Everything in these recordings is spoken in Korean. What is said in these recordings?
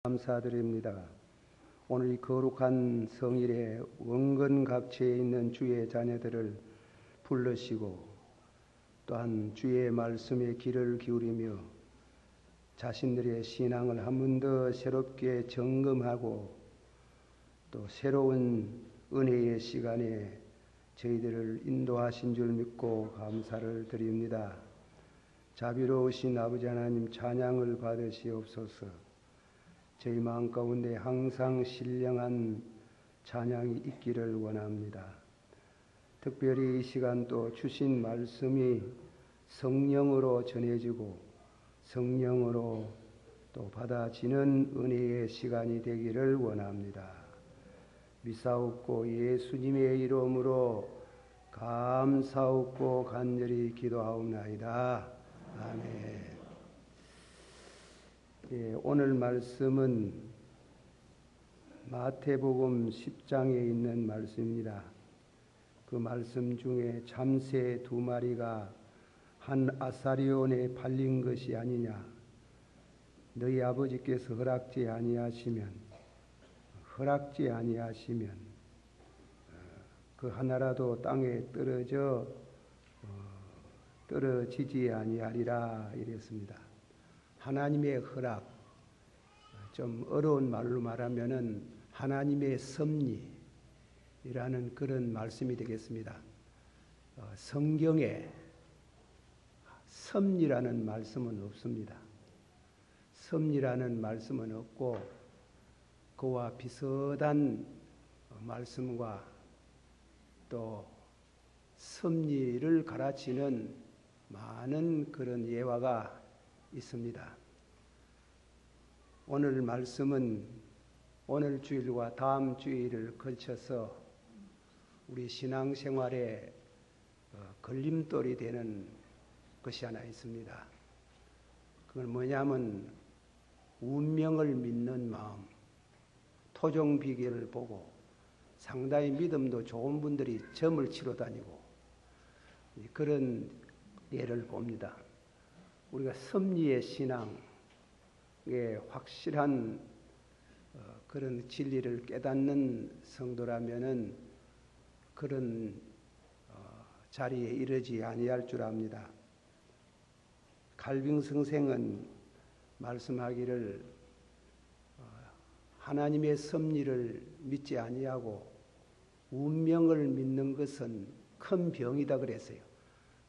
감사드립니다. 오늘 이 거룩한 성일에 원근각지에 있는 주의 자녀들을 불러시고 또한 주의 말씀에 귀를 기울이며 자신들의 신앙을 한 번 더 새롭게 점검하고 또 새로운 은혜의 시간에 저희들을 인도하신 줄 믿고 감사를 드립니다. 자비로우신 아버지 하나님 찬양을 받으시옵소서. 저희 마음 가운데 항상 신령한 찬양이 있기를 원합니다. 특별히 이 시간 또 주신 말씀이 성령으로 전해지고 성령으로 또 받아지는 은혜의 시간이 되기를 원합니다. 미사옵고 예수님의 이름으로 감사옵고 간절히 기도하옵나이다. 아멘. 오늘 말씀은 마태복음 10장에 있는 말씀입니다. 그 말씀 중에 참새 2마리가 한 아사리온에 팔린 것이 아니냐. 너희 아버지께서 허락지 아니하시면 그 하나라도 땅에 떨어지지 아니하리라 이랬습니다. 하나님의 허락, 좀 어려운 말로 말하면은 하나님의 섭리라는 그런 말씀이 되겠습니다. 성경에 섭리라는 말씀은 없습니다. 섭리라는 말씀은 없고 그와 비슷한 말씀과 또 섭리를 가르치는 많은 그런 예화가 있습니다. 오늘 말씀은 오늘 주일과 다음 주일을 걸쳐서 우리 신앙생활에 걸림돌이 되는 것이 하나 있습니다. 그건 뭐냐면 운명을 믿는 마음, 토종비결을 보고 상당히 믿음도 좋은 분들이 점을 치러 다니고 그런 예를 봅니다. 우리가 섭리의 신앙에 확실한 그런 진리를 깨닫는 성도라면은 그런 자리에 이르지 아니할 줄 압니다. 칼빈 선생은 말씀하기를 하나님의 섭리를 믿지 아니하고 운명을 믿는 것은 큰 병이다 그랬어요.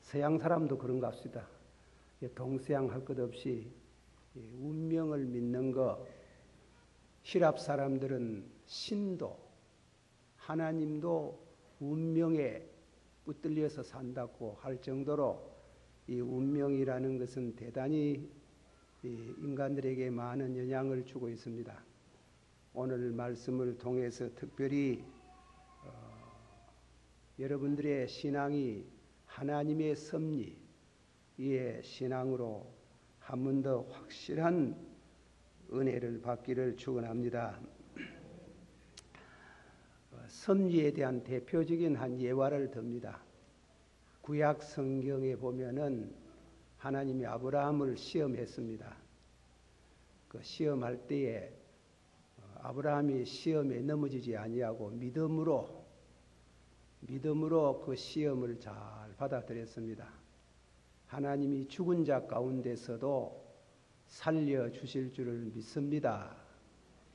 서양 사람도 그런가 합시다. 동서양 할 것 없이 운명을 믿는 것, 히랍 사람들은 신도, 하나님도 운명에 붙들려서 산다고 할 정도로 이 운명이라는 것은 대단히 인간들에게 많은 영향을 주고 있습니다. 오늘 말씀을 통해서 특별히 여러분들의 신앙이 하나님의 섭리의 신앙으로 한 번 더 확실한 은혜를 받기를 축원합니다. 섭리에 대한 대표적인 한 예화를 듭니다. 구약 성경에 보면은 하나님이 아브라함을 시험했습니다. 그 시험할 때에 아브라함이 시험에 넘어지지 아니하고 믿음으로 그 시험을 잘 받아들였습니다. 하나님이 죽은 자 가운데서도 살려주실 줄을 믿습니다.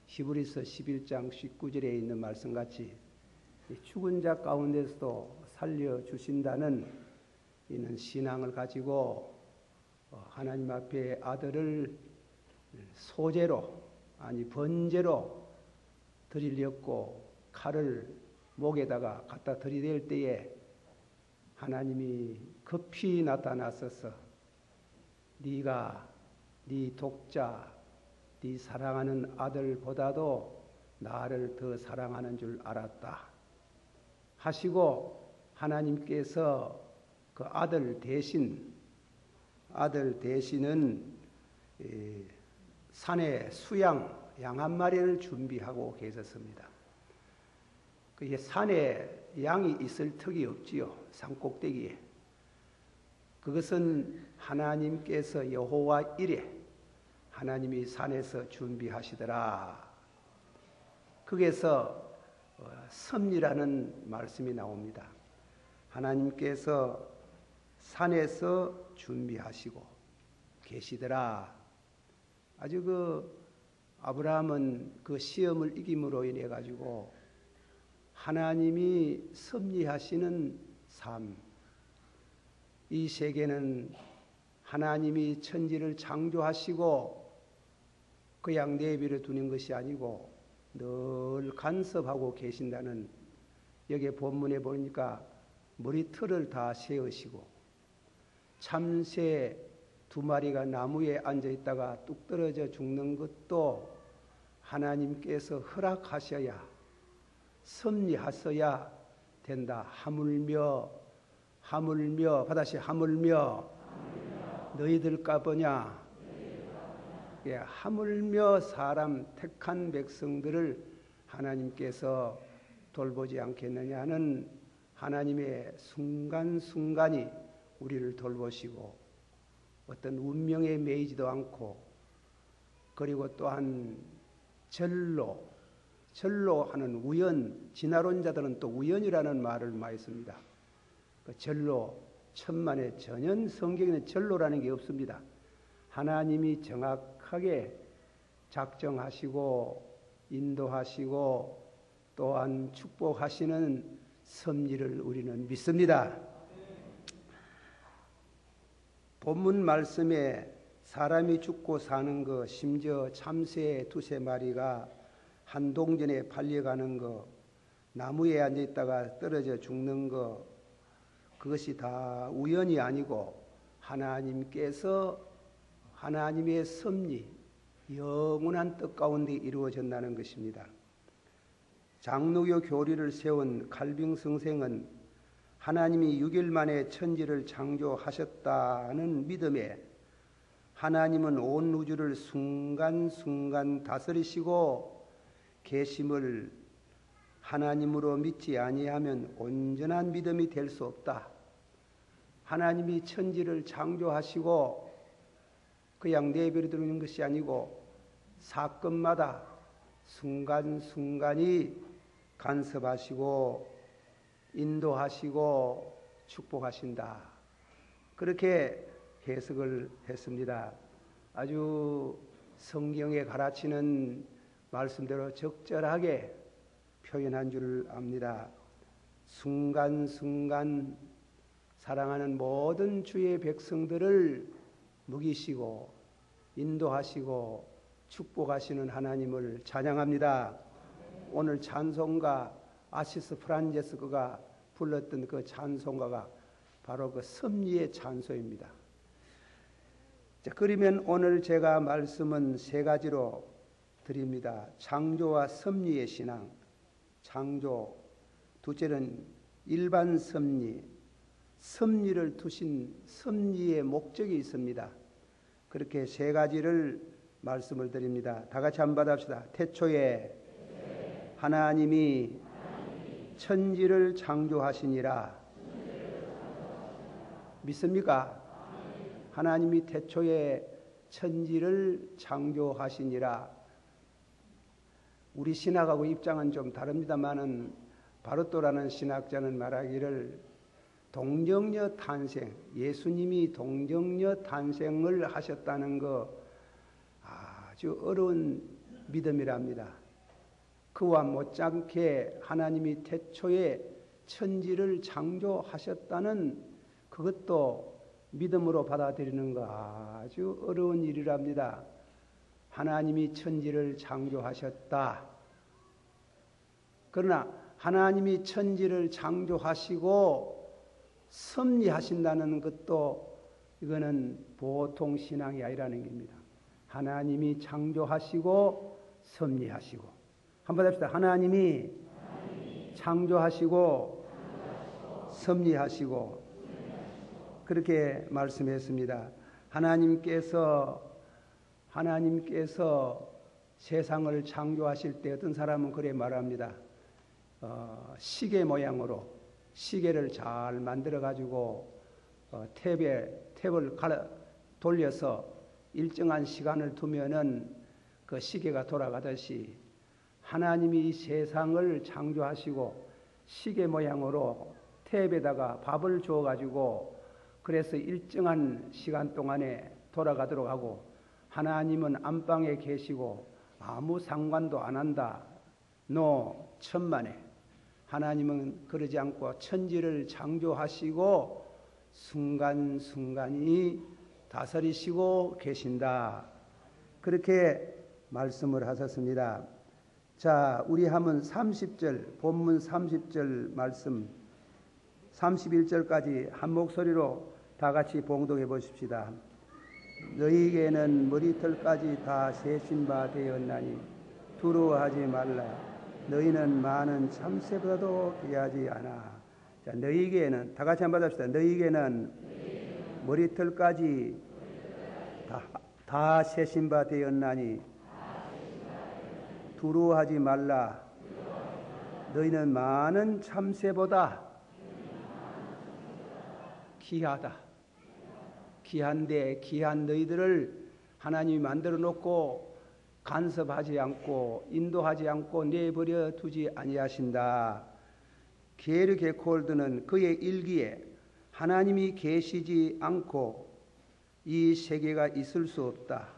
히브리서 11장 19절에 있는 말씀같이 죽은 자 가운데서도 살려주신다는 이는 신앙을 가지고 하나님 앞에 아들을 소제로 아니 번제로 드리려고 칼을 목에다가 갖다 들이댈 때에 하나님이 급히 나타나셔서 네가 네 독자, 네 사랑하는 아들보다도 나를 더 사랑하는 줄 알았다 하시고 하나님께서 그 아들 대신은 산에 수양 양 한 마리를 준비하고 계셨습니다. 그게 산에 양이 있을 턱이 없지요. 산 꼭대기에. 그것은 하나님께서 여호와 이레 하나님이 산에서 준비하시더라. 거기에서 섭리라는 말씀이 나옵니다. 하나님께서 산에서 준비하시고 계시더라. 아주 아브라함은 그 시험을 이김으로 인해 가지고 하나님이 섭리하시는 삶, 이 세계는 하나님이 천지를 창조하시고 그냥 내버려 두는 것이 아니고 늘 간섭하고 계신다는, 여기 본문에 보니까 머리털을 다 세우시고 참새 2마리가 나무에 앉아 있다가 뚝 떨어져 죽는 것도 하나님께서 허락하셔야, 섭리하셔야 된다. 하물며 바다시 하물며 너희들까 보냐. 예, 하물며 사람 택한 백성들을 하나님께서 돌보지 않겠느냐는 하나님의 순간순간이 우리를 돌보시고 어떤 운명에 매이지도 않고, 그리고 또한 절로 하는 우연, 진화론자들은 또 우연이라는 말을 많이 씁니다. 그 절로, 천만의 전혀 성경에는 절로라는 게 없습니다. 하나님이 정확하게 작정하시고 인도하시고 또한 축복하시는 섭리를 우리는 믿습니다. 본문 말씀에 사람이 죽고 사는 것, 심지어 참새 2~3마리가 한 동전에 팔려가는 것, 나무에 앉아있다가 떨어져 죽는 것, 그것이 다 우연이 아니고 하나님께서 하나님의 섭리, 영원한 뜻 가운데 이루어졌다는 것입니다. 장로교 교리를 세운 칼빈 선생은 하나님이 6일 만에 천지를 창조하셨다는 믿음에 하나님은 온 우주를 순간순간 다스리시고 계심을 하나님으로 믿지 아니하면 온전한 믿음이 될 수 없다. 하나님이 천지를 창조하시고 그냥 내버려 두는 것이 아니고 사건마다 순간순간이 간섭하시고 인도하시고 축복하신다. 그렇게 해석을 했습니다. 아주 성경에 가르치는 말씀대로 적절하게 표현한 줄 압니다. 순간순간 사랑하는 모든 주의 백성들을 먹이시고 인도하시고 축복하시는 하나님을 찬양합니다. 오늘 찬송가 아시스 프란제스코가 불렀던 그 찬송가가 바로 그 섭리의 찬송입니다. 자, 그러면 오늘 제가 말씀은 3가지로 드립니다. 창조와 섭리의 신앙, 창조, 둘째는 일반 섭리, 섭리를 두신 섭리의 목적이 있습니다. 그렇게 3가지를 말씀을 드립니다. 다 같이 한번 받읍시다. 태초에 하나님이 천지를 창조하시니라. 믿습니까? 하나님이 태초에 천지를 창조하시니라. 우리 신학하고 입장은 좀 다릅니다만은 바르토라는 신학자는 말하기를 동정녀 탄생, 예수님이 동정녀 탄생을 하셨다는 거 아주 어려운 믿음이랍니다. 그와 못지않게 하나님이 태초에 천지를 창조하셨다는 그것도 믿음으로 받아들이는 거 아주 어려운 일이랍니다. 하나님이 천지를 창조하셨다. 그러나 하나님이 천지를 창조하시고 섭리하신다는 것도 이거는 보통 신앙이 아니라는 겁니다. 하나님이 창조하시고 섭리하시고, 한번 합시다. 하나님이 창조하시고 섭리하시고, 그렇게 말씀했습니다. 하나님께서 세상을 창조하실 때 어떤 사람은 그래 말합니다. 시계 모양으로 시계를 잘 만들어 가지고 탭을 돌려서 일정한 시간을 두면은 그 시계가 돌아가듯이 하나님이 이 세상을 창조하시고 시계 모양으로 탭에다가 밥을 주어 가지고 그래서 일정한 시간 동안에 돌아가도록 하고 하나님은 안방에 계시고 아무 상관도 안 한다. 노 천만에 하나님은 그러지 않고 천지를 창조하시고 순간순간이 다스리시고 계신다. 그렇게 말씀을 하셨습니다. 자, 우리 한번 30절, 본문 30절 말씀 31절까지 한 목소리로 다 같이 봉독해 보십시다. 너희에게는 머리털까지 다 세신 바 되었나니 두려워하지 말라. 너희는 많은 참새보다도 귀하지 않아. 자, 너희에게는 다 같이 한번 받읍시다. 너희에게는 머리털까지 다 세신 바 되었나니 두려워하지 말라. 너희는 많은 참새보다 귀하다. 귀한데 귀한 너희들을 하나님이 만들어 놓고 간섭하지 않고 인도하지 않고 내버려 두지 아니하신다. 게르 게콜드는 그의 일기에 하나님이 계시지 않고 이 세계가 있을 수 없다.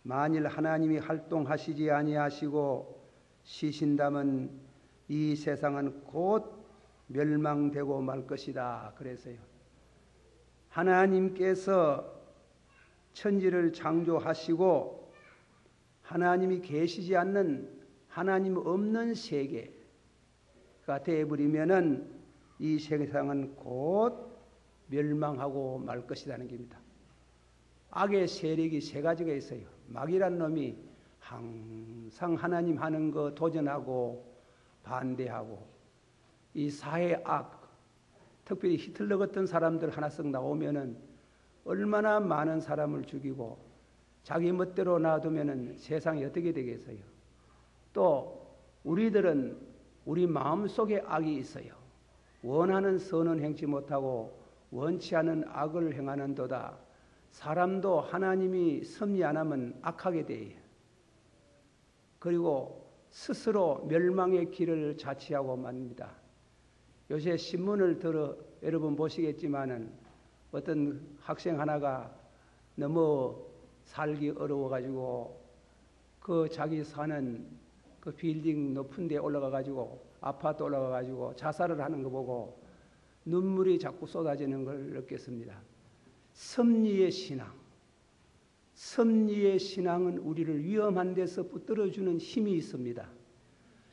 만일 하나님이 활동하시지 아니하시고 쉬신다면 이 세상은 곧 멸망되고 말 것이다. 그래서요. 하나님께서 천지를 창조하시고 하나님이 계시지 않는 하나님 없는 세계가 되어버리면은 이 세상은 곧 멸망하고 말 것이라는 겁니다. 악의 세력이 세 가지가 있어요. 마귀란 놈이 항상 하나님 하는 거 도전하고 반대하고 이 사회 악, 특별히 히틀러 같은 사람들 하나씩 나오면은 얼마나 많은 사람을 죽이고 자기 멋대로 놔두면은 세상이 어떻게 되겠어요? 또 우리들은 우리 마음속에 악이 있어요. 원하는 선은 행치 못하고 원치 않은 악을 행하는도다. 사람도 하나님이 섭리 안 하면 악하게 돼요. 그리고 스스로 멸망의 길을 자취하고 맙니다. 요새 신문을 들어 여러분 보시겠지만은 어떤 학생 하나가 너무 살기 어려워가지고 그 자기 사는 그 빌딩 높은 데 올라가가지고 아파트 올라가가지고 자살을 하는 거 보고 눈물이 자꾸 쏟아지는 걸 느꼈습니다. 섭리의 신앙. 섭리의 신앙은 우리를 위험한 데서 붙들어주는 힘이 있습니다.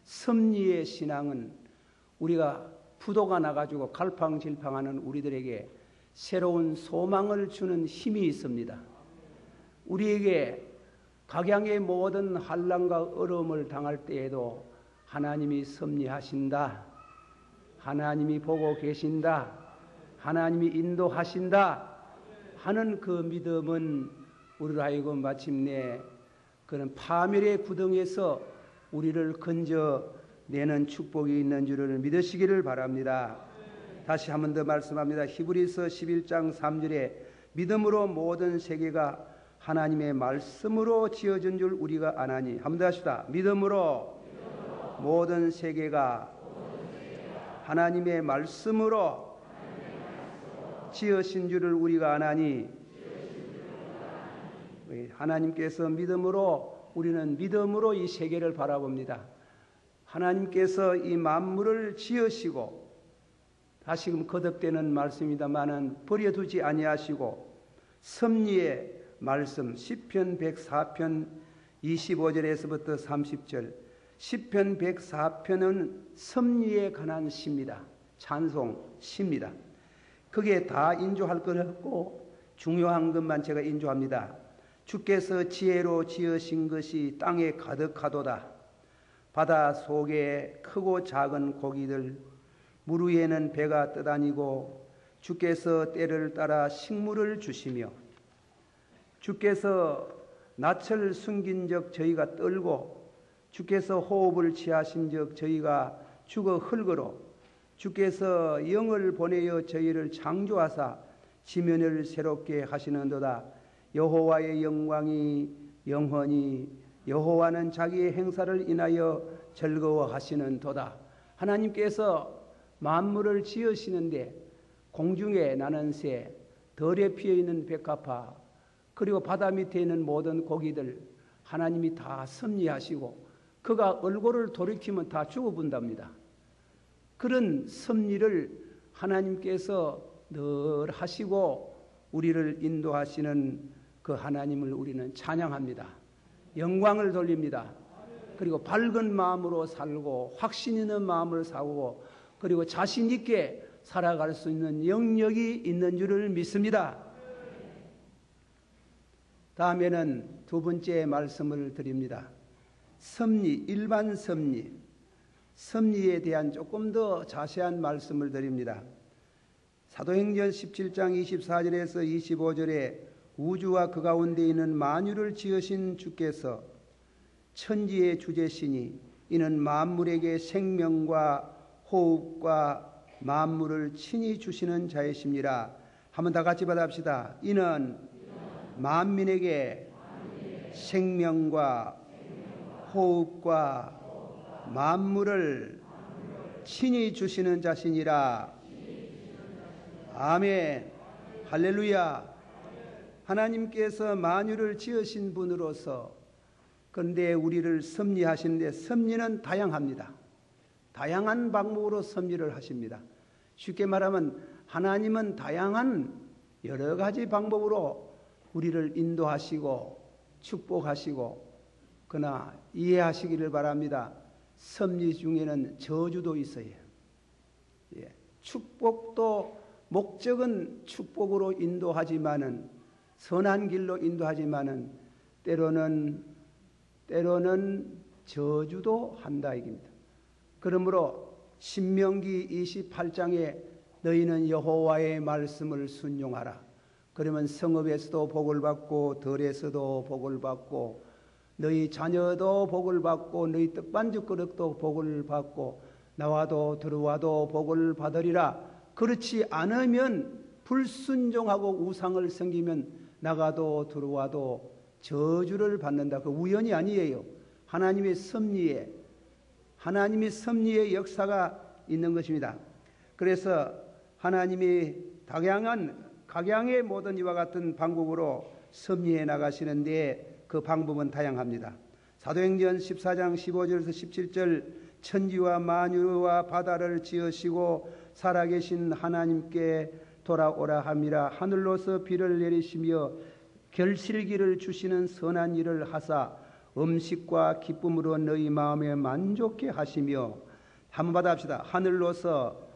섭리의 신앙은 우리가 부도가 나가지고 갈팡질팡하는 우리들에게 새로운 소망을 주는 힘이 있습니다. 우리에게 각양의 모든 환난과 어려움을 당할 때에도 하나님이 섭리하신다. 하나님이 보고 계신다. 하나님이 인도하신다. 하는 그 믿음은 우리를 하여금 마침내 그런 파멸의 구덩이에서 우리를 건져내는 축복이 있는 줄을 믿으시기를 바랍니다. 다시 한 번 더 말씀합니다. 히브리서 11장 3절에 믿음으로 모든 세계가 하나님의 말씀으로 지어진 줄 우리가 아나니. 한 번 더 합시다. 믿음으로 모든 세계가 하나님의 말씀으로 지으신 줄을 우리가 아나니. 하나님께서 믿음으로 우리는 믿음으로 이 세계를 바라봅니다. 하나님께서 이 만물을 지으시고 다시금 거듭되는 말씀이다마는 버려두지 아니하시고 섭리의 말씀 시편 104편 25절에서부터 30절 시편 104편은 섭리에 관한 시입니다. 찬송 시입니다. 그게 다 인조할 것 없고 중요한 것만 제가 인조합니다. 주께서 지혜로 지으신 것이 땅에 가득하도다. 바다 속에 크고 작은 고기들 물 위에는 배가 떠다니고 주께서 때를 따라 식물을 주시며 주께서 낯을 숨긴 적 저희가 떨고 주께서 호흡을 취하신 적 저희가 죽어 흙으로 주께서 영을 보내어 저희를 창조하사 지면을 새롭게 하시는도다. 여호와의 영광이 영원히 여호와는 자기의 행사를 인하여 즐거워하시는도다. 하나님께서 만물을 지으시는데 공중에 나는 새, 덜에 피어있는 백합화, 그리고 바다 밑에 있는 모든 고기들 하나님이 다 섭리하시고 그가 얼굴을 돌이키면 다 죽어본답니다. 그런 섭리를 하나님께서 늘 하시고 우리를 인도하시는 그 하나님을 우리는 찬양합니다. 영광을 돌립니다. 그리고 밝은 마음으로 살고 확신 있는 마음을 사고 그리고 자신 있게 살아갈 수 있는 영역이 있는 줄을 믿습니다. 다음에는 두 번째 말씀을 드립니다. 섭리, 일반 섭리, 섭리에 대한 조금 더 자세한 말씀을 드립니다. 사도행전 17장 24절에서 25절에 우주와 그 가운데 있는 만유를 지으신 주께서 천지의 주제시니 이는 만물에게 생명과 호흡과 만물을 친히 주시는 자이십니다. 한번 다 같이 받아봅시다. 이는 만민에게 생명과 호흡과 만물을 친히 주시는 자시니라. 아멘. 할렐루야. 하나님께서 만유를 지으신 분으로서 그런데 우리를 섭리하시는데 섭리는 다양합니다. 다양한 방법으로 섭리를 하십니다. 쉽게 말하면 하나님은 다양한 여러 가지 방법으로 우리를 인도하시고 축복하시고 그러나 이해하시기를 바랍니다. 섭리 중에는 저주도 있어요. 축복도 목적은 축복으로 인도하지만은 선한 길로 인도하지만은 때로는 저주도 한다 이깁니다. 그러므로 신명기 28장에 너희는 여호와의 말씀을 순종하라. 그러면 성읍에서도 복을 받고 들에서도 복을 받고 너희 자녀도 복을 받고 너희 떡반죽 그릇도 복을 받고 나와도 들어와도 복을 받으리라. 그렇지 않으면 불순종하고 우상을 섬기면 나가도 들어와도 저주를 받는다. 그 우연이 아니에요. 하나님의 섭리의 역사가 있는 것입니다. 그래서 하나님이 각양의 모든 이와 같은 방법으로 섭리해 나가시는데 그 방법은 다양합니다. 사도행전 14장 15절에서 17절 천지와 만유와 바다를 지으시고 살아계신 하나님께 돌아오라 함이라. 하늘로서 비를 내리시며 결실기를 주시는 선한 일을 하사 음식과 기쁨으로 너희 마음에 만족해 하시며 한번 받아합시다. 하늘로서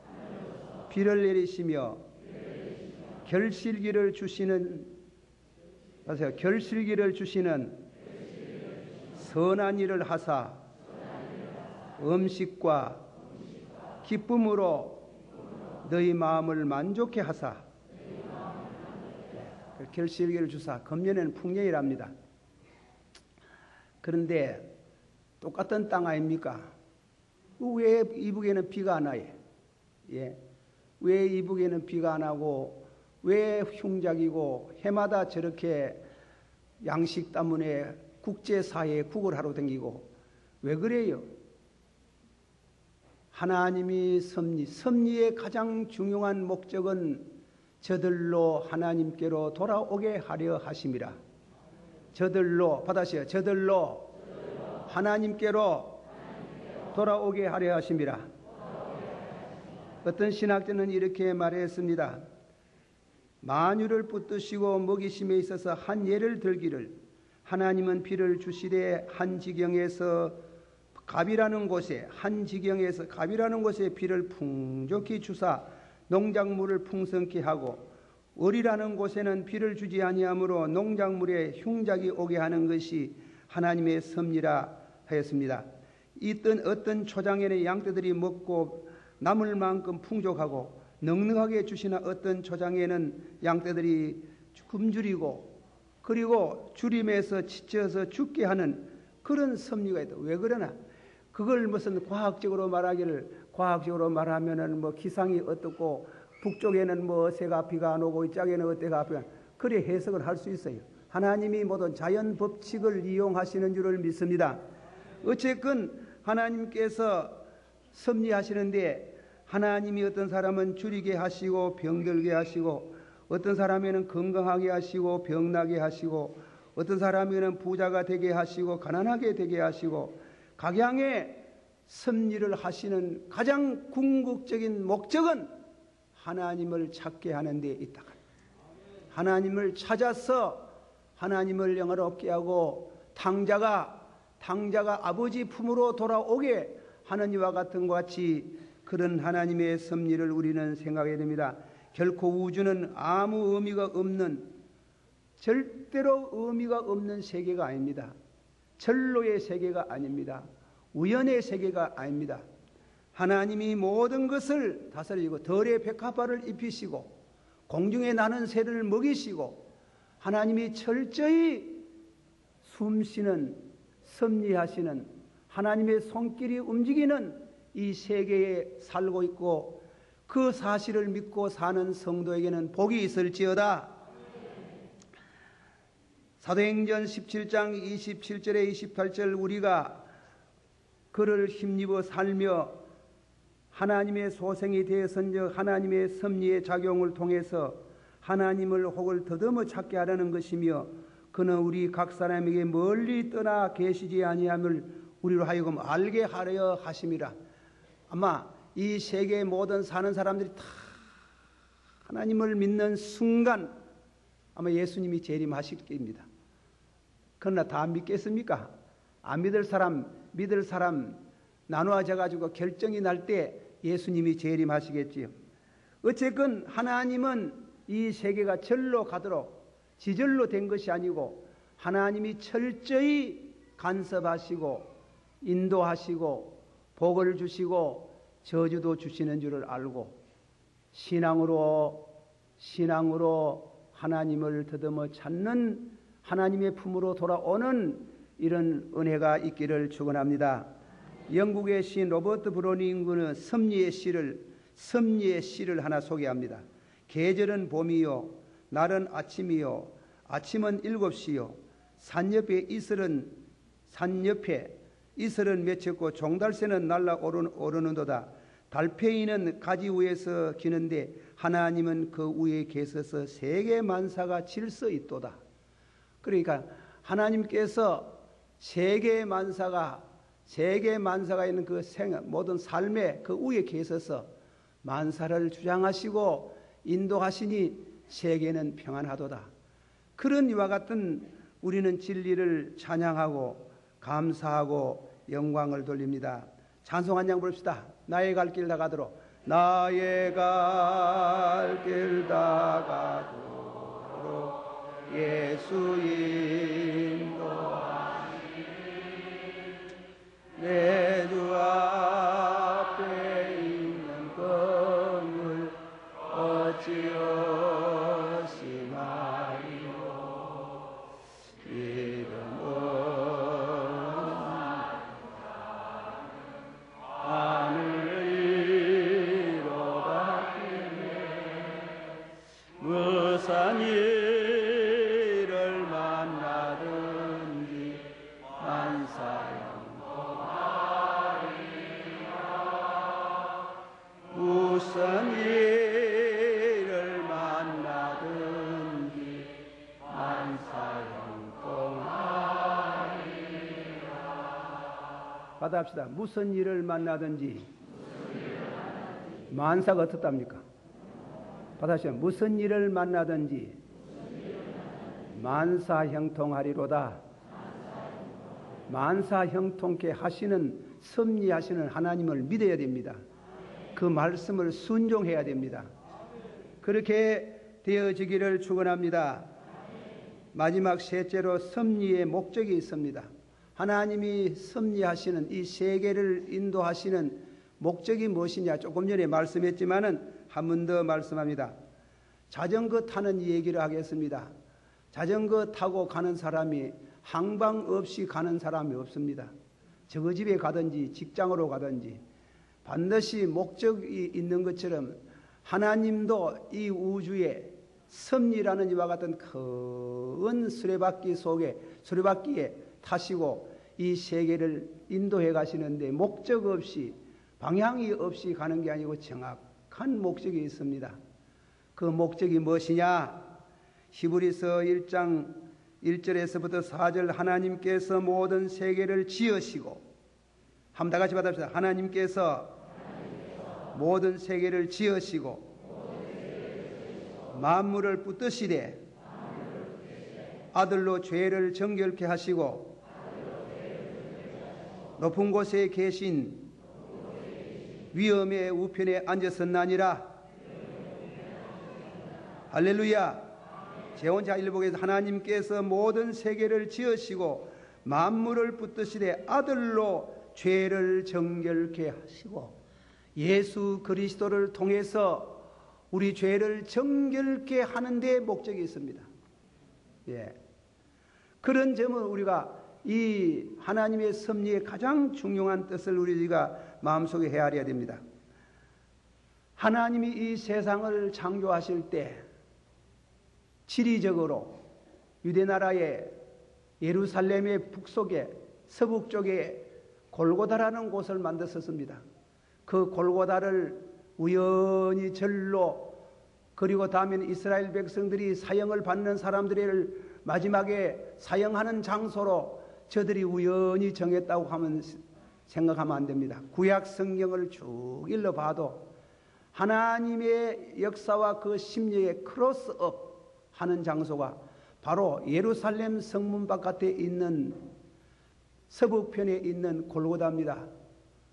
비를 내리시며 결실기를 주시는 선한 일을 하사 음식과 기쁨으로 너희 마음을 만족해 하사 결실기를 주사 금년에는 풍년이랍니다. 그런데 똑같은 땅 아닙니까? 왜 이북에는 비가 안 와요? 왜 이북에는 비가 안 하고 왜 흉작이고 해마다 저렇게 양식 때문에 국제사회에 구걸하러 다니고 왜 그래요? 하나님이 섭리의 가장 중요한 목적은 저들로 하나님께로 돌아오게 하려 하심이라. 저들로 하나님께로 돌아오게 하려 하심이라. 어떤 신학자는 이렇게 말했습니다. 만유를 붙드시고 먹이심에 있어서 한 예를 들기를 하나님은 비를 주시되 한 지경에서 갑이라는 곳에 비를 풍족히 주사 농작물을 풍성케 하고 을이라는 곳에는 비를 주지 아니하므로 농작물에 흉작이 오게 하는 것이 하나님의 섭리라 하였습니다. 있던 어떤 초장에는 양떼들이 먹고 남을 만큼 풍족하고 넉넉하게 주시나 어떤 초장에는 양떼들이 굶주리고 그리고 주림에서 지쳐서 죽게 하는 그런 섭리가 있다. 왜 그러나? 그걸 무슨 과학적으로 말하면은 뭐 기상이 어떻고 북쪽에는 뭐 어세가 비가 안 오고 이쪽에는 어때가 비가 그래 해석을 할 수 있어요. 하나님이 모든 자연 법칙을 이용하시는 줄을 믿습니다. 어쨌건 하나님께서 섭리하시는데 하나님이 어떤 사람은 줄이게 하시고 병들게 하시고 어떤 사람에는 건강하게 하시고 병나게 하시고 어떤 사람에는 부자가 되게 하시고 가난하게 되게 하시고 각양의 섭리를 하시는 가장 궁극적인 목적은 하나님을 찾게 하는 데 있다. 하나님을 찾아서 하나님을 영화롭게 하고 당자가 아버지 품으로 돌아오게 하는 이와 같은 것 같이 그런 하나님의 섭리를 우리는 생각해야 됩니다. 결코 우주는 아무 의미가 없는, 절대로 의미가 없는 세계가 아닙니다. 절로의 세계가 아닙니다. 우연의 세계가 아닙니다. 하나님이 모든 것을 다스리고 덜의 백합화를 입히시고 공중에 나는 새를 먹이시고 하나님이 철저히 숨쉬는 섭리하시는 하나님의 손길이 움직이는 이 세계에 살고 있고 그 사실을 믿고 사는 성도에게는 복이 있을지어다. 사도행전 17장 27절에 28절 우리가 그를 힘입어 살며 하나님의 소생이 되어선즉 하나님의 섭리의 작용을 통해서 하나님을 혹을 더듬어 찾게 하려는 것이며 그는 우리 각 사람에게 멀리 떠나 계시지 아니함을 우리로 하여금 알게 하려 하심이라. 아마 이 세계의 모든 사는 사람들이 다 하나님을 믿는 순간 아마 예수님이 재림하실 겁니다. 그러나 다 믿겠습니까? 안 믿을 사람 나누어져 가지고 결정이 날 때 예수님이 재림하시겠지요. 어쨌건 하나님은 이 세계가 절로 가도록 지절로 된 것이 아니고 하나님이 철저히 간섭하시고 인도하시고 복을 주시고 저주도 주시는 줄을 알고 신앙으로 하나님을 더듬어 찾는 하나님의 품으로 돌아오는 이런 은혜가 있기를 축원합니다. 영국의 시인 로버트 브로닝은 섭리의 시를 하나 소개합니다. 계절은 봄이요 날은 아침이요 아침은 7시요 산 옆에 이슬은 맺혔고 종달새는 날아 오르는도다. 달팽이는 가지 위에서 기는데 하나님은 그 위에 계셔서 세계 만사가 질서 있도다. 그러니까 하나님께서 세계 만사가 있는 그 모든 삶의 그 위에 계셔서 만사를 주장하시고 인도하시니 세계는 평안하도다. 그런 이와 같은 우리는 진리를 찬양하고 감사하고 영광을 돌립니다. 찬송 한 장 부릅시다. 나의 갈 길 다가도록 나의 갈 길 다가도록 예수 인도하시니 내 주 앞에 있는 건물 어찌어시 말이요 이름은 하늘로 바뀌네 무슨 일을 만나든지 무슨 일을 만나든지 만사형통하리라. 받아합시다. 무슨 일을 만나든지 만사가 어떻답니까? 받아합시다. 무슨 일을 만나든지 만사형통하리로다. 만사형통케 하시는 섭리하시는 하나님을 믿어야 됩니다. 그 말씀을 순종해야 됩니다. 그렇게 되어지기를 축원합니다. 마지막 셋째로 섭리의 목적이 있습니다. 하나님이 섭리하시는 이 세계를 인도하시는 목적이 무엇이냐 조금 전에 말씀했지만은 한 번 더 말씀합니다. 자전거 타는 얘기를 하겠습니다. 자전거 타고 가는 사람이 항방 없이 가는 사람이 없습니다. 저거 집에 가든지 직장으로 가든지 반드시 목적이 있는 것처럼 하나님도 이 우주에 섭리라는 이와 같은 큰 수레바퀴에 타시고 이 세계를 인도해 가시는데 목적 없이 방향이 없이 가는 게 아니고 정확한 목적이 있습니다. 그 목적이 무엇이냐? 히브리서 1장 1절에서부터 4절 하나님께서 모든 세계를 지으시고 한번 다 같이 받읍시다. 하나님께서 모든 세계를 지으시고 만물을 붙드시되 아들로 죄를 정결케 하시고 높은 곳에 계신 위엄의 우편에 앉으셨나니라. 할렐루야. 제 혼자 일복에서 하나님께서 모든 세계를 지으시고 만물을 붙드시되 아들로 죄를 정결케 하시고 예수 그리스도를 통해서 우리 죄를 정결케 하는 데 목적이 있습니다. 예. 그런 점은 우리가 이 하나님의 섭리의 가장 중요한 뜻을 우리가 마음속에 헤아려야 됩니다. 하나님이 이 세상을 창조하실 때 지리적으로 유대나라의 예루살렘의 북쪽에 서북 쪽에 골고다라는 곳을 만드셨습니다. 그 골고다를 우연히 절로 그리고 다음에는 이스라엘 백성들이 사형을 받는 사람들을 마지막에 사형하는 장소로 저들이 우연히 정했다고 하면 생각하면 안 됩니다. 구약 성경을 쭉 읽어봐도 하나님의 역사와 그 심리의 크로스업 하는 장소가 바로 예루살렘 성문 바깥에 있는 서북편에 있는 골고다입니다.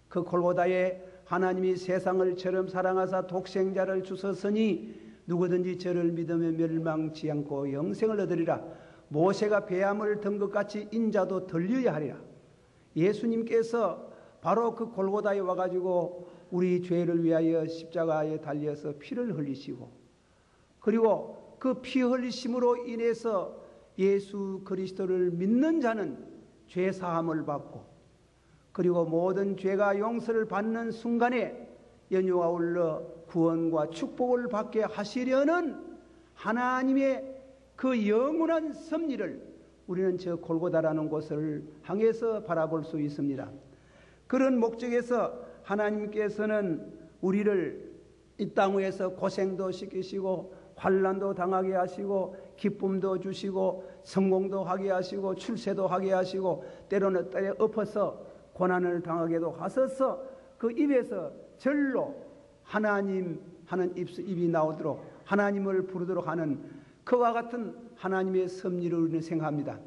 그 골고다에 하나님이 세상을 처럼 사랑하사 독생자를 주셨으니 누구든지 저를 믿으면 멸망치 않고 영생을 얻으리라. 모세가 배암을 든 것 같이 인자도 들려야 하리라. 예수님께서 바로 그 골고다에 와가지고 우리 죄를 위하여 십자가에 달려서 피를 흘리시고 그리고 그 피 흘리심으로 인해서 예수 그리스도를 믿는 자는 죄 사함을 받고 그리고 모든 죄가 용서를 받는 순간에 연유가 올라 구원과 축복을 받게 하시려는 하나님의 그 영원한 섭리를 우리는 저 골고다라는 곳을 향해서 바라볼 수 있습니다. 그런 목적에서 하나님께서는 우리를 이 땅 위에서 고생도 시키시고 환난도 당하게 하시고 기쁨도 주시고 성공도 하게 하시고 출세도 하게 하시고 때로는 때에 엎어서 고난을 당하게도 하셔서 그 입에서 절로 하나님 하는 입이 나오도록 하나님을 부르도록 하는 그와 같은 하나님의 섭리를 우리는 생각합니다.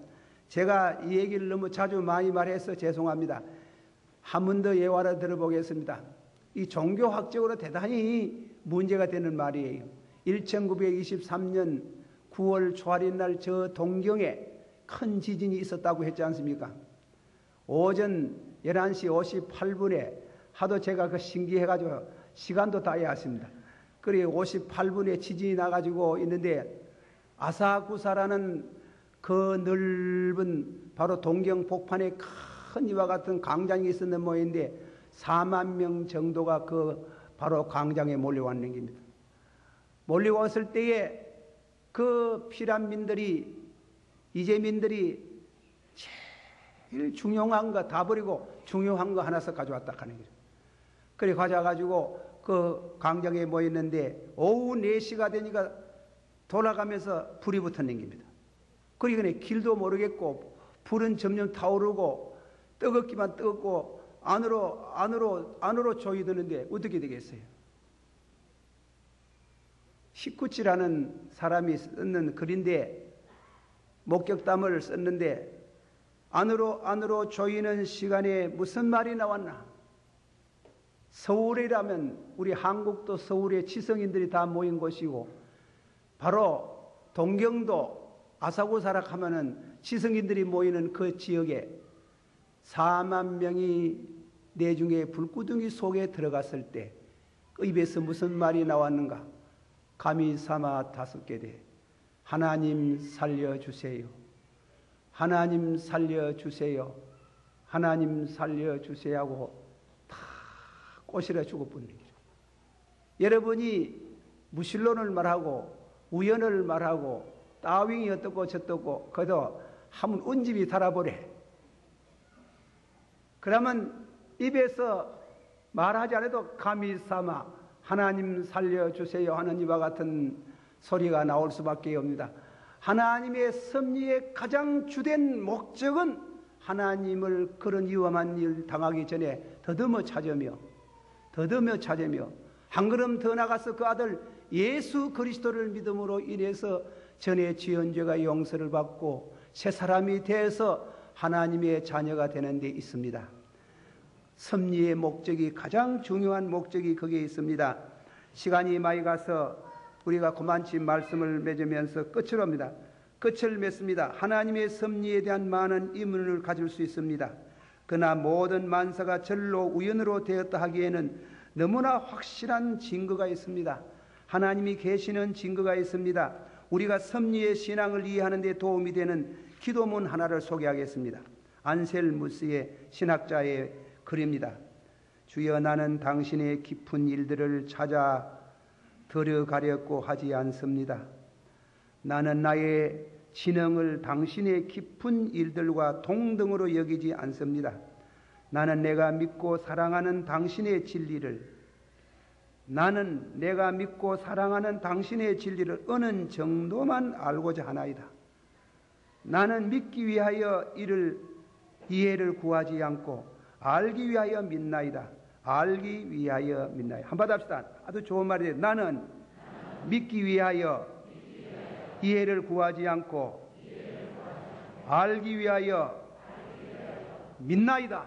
제가 이 얘기를 너무 자주 많이 말해서 죄송합니다. 한 번 더 예화를 들어보겠습니다. 이 종교학적으로 대단히 문제가 되는 말이에요. 1923년 9월 초하룻날 저 동경에 큰 지진이 있었다고 했지 않습니까? 오전 11시 58분에 하도 제가 그 신기해가지고 시간도 다 해왔습니다. 그리고 58분에 지진이 나가지고 있는데 아사쿠사라는 그 넓은 바로 동경 복판에 큰 이와 같은 광장이 있었는 모양인데 4만 명 정도가 그 바로 광장에 몰려왔는 겁니다. 몰려왔을 때에 그 피란민들이 이재민들이 제일 중요한 거 다 버리고 중요한 거 하나씩 가져왔다 하는 거죠. 그래 가져가지고 그 광장에 모였는데 오후 4시가 되니까 돌아가면서 불이 붙었는 겁니다. 그러니까 길도 모르겠고 불은 점점 타오르고 뜨겁기만 뜨겁고 안으로 조이 드는데 어떻게 되겠어요? 히쿠치라는 사람이 썼는 글인데 목격담을 썼는데 안으로 조이는 시간에 무슨 말이 나왔나? 서울이라면 우리 한국도 서울에 지성인들이 다 모인 곳이고 바로 동경도 아사쿠사라 하면은 지성인들이 모이는 그 지역에 4만 명이 내중에 불구덩이 속에 들어갔을 때 그 입에서 무슨 말이 나왔는가? 가미사마 5개 돼. 하나님 살려주세요. 하나님 살려주세요. 하나님 살려주세요 하고 다 꼬시려 죽어버리는 거죠. 여러분이 무신론을 말하고 우연을 말하고 따윙이 어떻고 저떻고 그래도 한번 운집이 달아보래. 그러면 입에서 말하지 않아도 감히 삼아 하나님 살려주세요 하는 이와 같은 소리가 나올 수밖에 없습니다. 하나님의 섭리의 가장 주된 목적은 하나님을 그런 위험한 일 당하기 전에 더듬어 찾으며 한 걸음 더 나가서 그 아들 예수 그리스도를 믿음으로 인해서 전에 지은 죄가 용서를 받고 새 사람이 되어서 하나님의 자녀가 되는 데 있습니다. 섭리의 목적이 가장 중요한 목적이 거기에 있습니다. 시간이 많이 가서 우리가 그만치 말씀을 맺으면서 끝을 옵니다. 끝을 맺습니다. 하나님의 섭리에 대한 많은 의문을 가질 수 있습니다. 그러나 모든 만사가 절로 우연으로 되었다 하기에는 너무나 확실한 증거가 있습니다. 하나님이 계시는 증거가 있습니다. 우리가 섭리의 신앙을 이해하는 데 도움이 되는 기도문 하나를 소개하겠습니다. 안셀무스의 신학자의 글입니다. 주여, 나는 당신의 깊은 일들을 찾아 들어가려고 하지 않습니다. 나는 나의 지능을 당신의 깊은 일들과 동등으로 여기지 않습니다. 나는 내가 믿고 사랑하는 당신의 진리를 어느 정도만 알고자 하나이다. 나는 믿기 위하여 이해를 구하지 않고 알기 위하여 믿나이다. 알기 위하여 믿나이다. 한번 합시다. 아주 좋은 말이에요. 나는 믿기 위하여 이해를 구하지 않고 알기 위하여 믿나이다.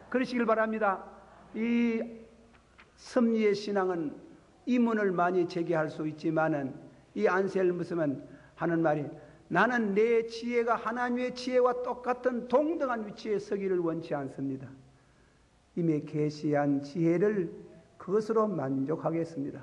그러시길 바랍니다. 이 섭리의 신앙은 의문을 많이 제기할 수 있지만은 이 안셀무스는 하는 말이 나는 내 지혜가 하나님의 지혜와 똑같은 동등한 위치에 서기를 원치 않습니다. 이미 계시한 지혜를 그것으로 만족하겠습니다.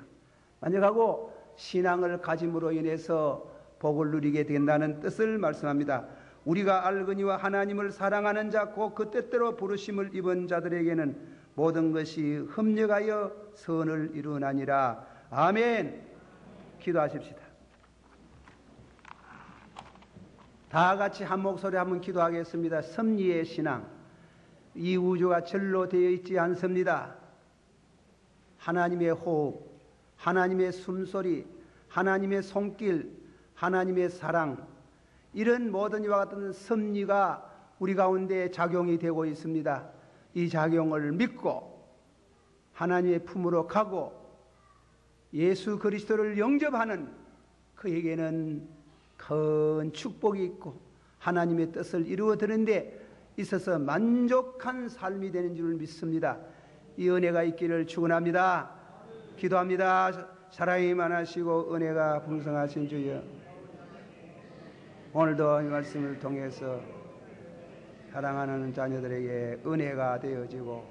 만족하고 신앙을 가짐으로 인해서 복을 누리게 된다는 뜻을 말씀합니다. 우리가 알거니와 하나님을 사랑하는 자 곧 그 뜻대로 부르심을 입은 자들에게는 모든 것이 협력하여 선을 이루나니라. 아멘. 기도하십시다. 다 같이 한 목소리 한번 기도하겠습니다. 섭리의 신앙. 이 우주가 절로 되어 있지 않습니다. 하나님의 호흡, 하나님의 숨소리, 하나님의 손길, 하나님의 사랑, 이런 모든 이와 같은 섭리가 우리 가운데 작용이 되고 있습니다. 이 작용을 믿고 하나님의 품으로 가고 예수 그리스도를 영접하는 그에게는 큰 축복이 있고 하나님의 뜻을 이루어드는 데 있어서 만족한 삶이 되는 줄 믿습니다. 이 은혜가 있기를 축원합니다. 기도합니다. 사랑이 많으시고 은혜가 풍성하신 주여, 오늘도 이 말씀을 통해서 사랑하는 자녀들에게 은혜가 되어지고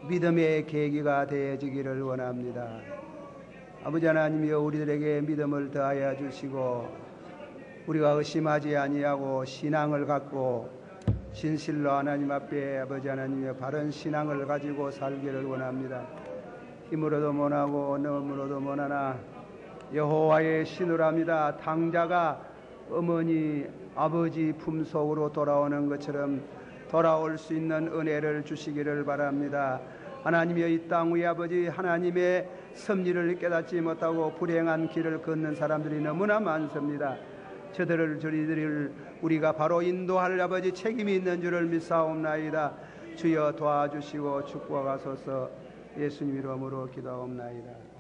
믿음의 계기가 되어지기를 원합니다. 아버지 하나님이여, 우리들에게 믿음을 더하여 주시고 우리가 의심하지 아니하고 신앙을 갖고 진실로 하나님 앞에 아버지 하나님의 바른 신앙을 가지고 살기를 원합니다. 힘으로도 못하고 너무로도 못하나 여호와의 신우랍니다. 당자가 어머니 아버지 품속으로 돌아오는 것처럼 돌아올 수 있는 은혜를 주시기를 바랍니다. 하나님이여, 이 땅 위에 아버지 하나님의 섭리를 깨닫지 못하고 불행한 길을 걷는 사람들이 너무나 많습니다. 저희들을 우리가 바로 인도할 아버지 책임이 있는 줄을 믿사옵나이다. 주여 도와주시고 축복하소서. 예수님 이름으로 기도하옵나이다.